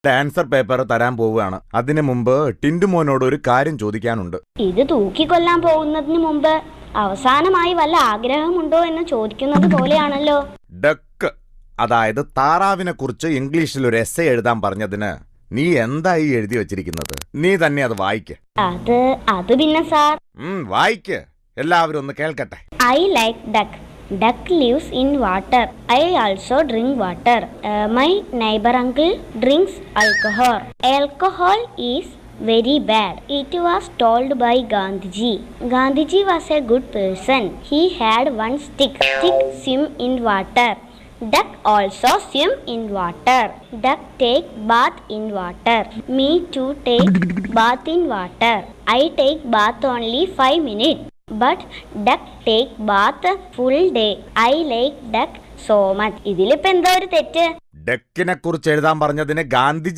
Answer paper തരാൻ പോവുകയാണ്. അതിനു മുമ്പ് ടിൻഡുമോനോട് ഒരു കാര്യം ചോദിക്കാനുണ്ട്. ഇത് തൂക്കിക്കൊല്ലാൻ പോകുന്നതിന് മുമ്പ് അവസാനമായി വല്ല ആഗ്രഹമുണ്ടോ എന്ന് ചോദിക്കുന്നത് പോലെയാണല്ലോ. ഡക്ക്, അതായത് താറാവിനെ കുറിച്ച് ഇംഗ്ലീഷിൽ ഒരു എസ്സേ എഴുതാൻ പറഞ്ഞതിന് നീ എന്തായി എഴുതി വെച്ചിരിക്കുന്നത്? നീ തന്നെ അത് വായിക്ക്. അത് പിന്നെ സാർ. വായിക്ക്, എല്ലാവരും ഒന്ന് കേൾക്കട്ടെ. I like duck. Duck lives in water. I also drink water. My neighbor uncle drinks alcohol. Alcohol is very bad. It was told by Gandhiji. Gandhiji was a good person. He had one stick. Stick swim in water. Duck also swim in water. Duck take bath in water. Me too take bath in water. I take bath only 5 minutes. But duck take bath full day. I like duck so much. ഇതിലിപ്പോ എന്താ ഒരു തെറ്റ്? ഡക്കിനെ കുറിച്ച് എഴുതാൻ പറഞ്ഞതിന് ഗാന്ധിജി